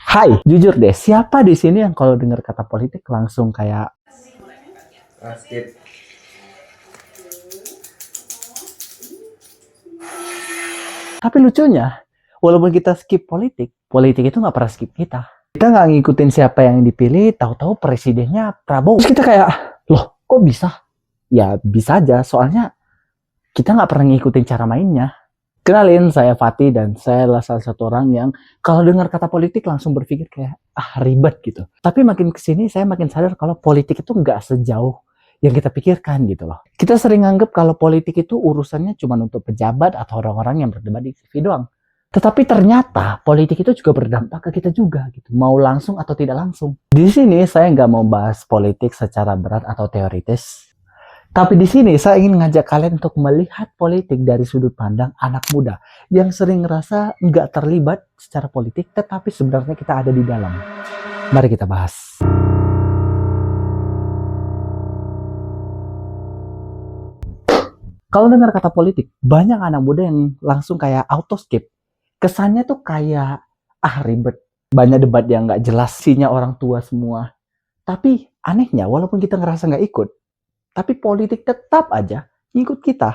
Hai, jujur deh, siapa di sini yang kalau dengar kata politik langsung kayak Skip. tapi lucunya, walaupun kita skip politik, politik itu nggak pernah skip kita. Kita nggak ngikutin siapa yang dipilih, tahu-tahu presidennya Prabowo. Terus kita kayak, loh kok bisa? Ya bisa aja, soalnya kita nggak pernah ngikutin cara mainnya. Kenalin, saya Fatih dan saya adalah salah satu orang yang kalau dengar kata politik langsung berpikir kayak, ribet gitu. Tapi makin kesini saya makin sadar kalau politik itu nggak sejauh yang kita pikirkan gitu loh. Kita sering anggap kalau politik itu urusannya cuma untuk pejabat atau orang-orang yang berdebat di TV doang. Tetapi ternyata politik itu juga berdampak ke kita juga gitu. Mau langsung atau tidak langsung. Di sini saya nggak mau bahas politik secara berat atau teoritis. Tapi di sini saya ingin ngajak kalian untuk melihat politik dari sudut pandang anak muda yang sering ngerasa nggak terlibat secara politik, tetapi sebenarnya kita ada di dalam. Mari kita bahas. Kalau dengar kata politik, banyak anak muda yang langsung kayak auto skip. Kesannya tuh kayak, ribet. Banyak debat yang nggak jelas, isinya orang tua semua. Tapi anehnya, walaupun kita ngerasa nggak ikut, tapi politik tetap aja ngikut kita.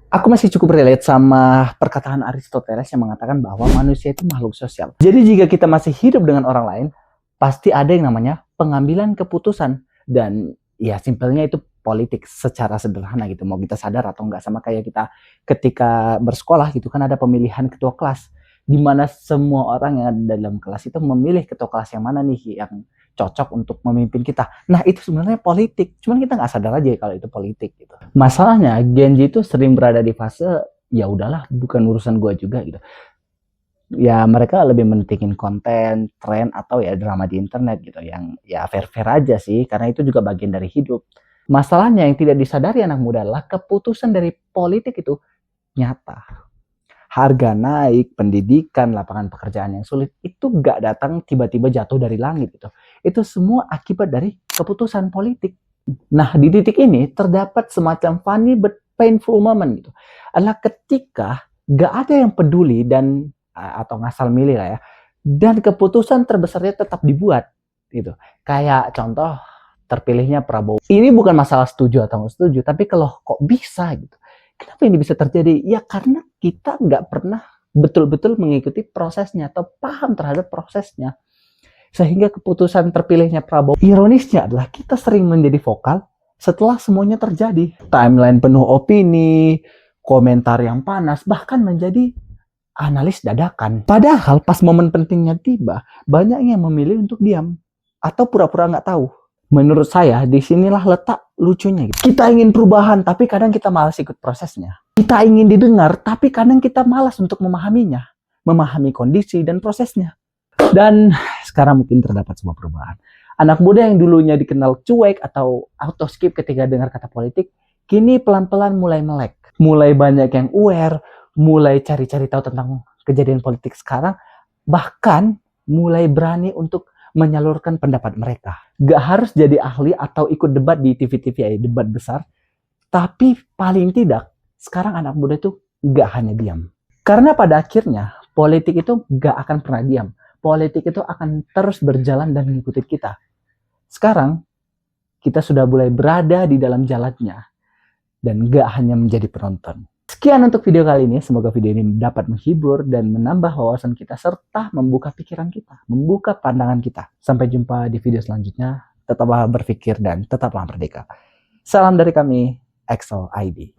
Aku masih cukup relate sama perkataan Aristoteles yang mengatakan bahwa manusia itu makhluk sosial. Jadi jika kita masih hidup dengan orang lain, pasti ada yang namanya pengambilan keputusan. Dan ya simpelnya itu politik secara sederhana gitu. Mau kita sadar atau enggak, sama kayak kita ketika bersekolah gitu kan ada pemilihan ketua kelas. Di mana semua orang yang ada dalam kelas itu memilih ketua kelas yang mana nih yang cocok untuk memimpin kita. Nah itu sebenarnya politik, cuman kita nggak sadar aja kalau itu politik gitu. Masalahnya Gen Z itu sering berada di fase ya udahlah bukan urusan gua juga gitu. Ya mereka lebih mentingin konten, tren atau ya drama di internet gitu yang ya fair-fair aja sih karena itu juga bagian dari hidup. Masalahnya yang tidak disadari anak muda adalah keputusan dari politik itu nyata. Harga naik, pendidikan, lapangan pekerjaan yang sulit itu gak datang tiba-tiba jatuh dari langit gitu. Itu semua akibat dari keputusan politik. Nah, di titik ini terdapat semacam funny but painful moment gitu. Adalah ketika gak ada yang peduli dan atau ngasal milih lah ya. Dan keputusan terbesarnya tetap dibuat gitu. Kayak contoh terpilihnya Prabowo. Ini bukan masalah setuju atau nggak setuju, tapi kalau kok bisa gitu. Kenapa ini bisa terjadi? Ya karena kita nggak pernah betul-betul mengikuti prosesnya atau paham terhadap prosesnya. Sehingga keputusan terpilihnya Prabowo, ironisnya adalah kita sering menjadi vokal setelah semuanya terjadi. Timeline penuh opini, komentar yang panas, bahkan menjadi analis dadakan. Padahal pas momen pentingnya tiba, banyak yang memilih untuk diam atau pura-pura nggak tahu. Menurut saya, disinilah letak lucunya. Kita ingin perubahan, tapi kadang kita malas ikut prosesnya. Kita ingin didengar, tapi kadang kita malas untuk memahaminya. Memahami kondisi dan prosesnya. Dan sekarang mungkin terdapat sebuah perubahan. Anak muda yang dulunya dikenal cuek atau auto skip ketika dengar kata politik, kini pelan-pelan mulai melek. Mulai banyak yang aware, mulai cari-cari tahu tentang kejadian politik sekarang, bahkan mulai berani untuk menyalurkan pendapat mereka. Gak harus jadi ahli atau ikut debat di TV-TV debat besar, tapi paling tidak sekarang anak muda itu gak hanya diam. Karena pada akhirnya politik itu gak akan pernah diam. Politik itu akan terus berjalan dan mengikuti kita. Sekarang kita sudah mulai berada di dalam jalannya dan gak hanya menjadi penonton. Sekian untuk video kali ini, semoga video ini dapat menghibur dan menambah wawasan kita serta membuka pikiran kita, membuka pandangan kita. Sampai jumpa di video selanjutnya, tetaplah berpikir dan tetaplah merdeka. Salam dari kami, EXO ID.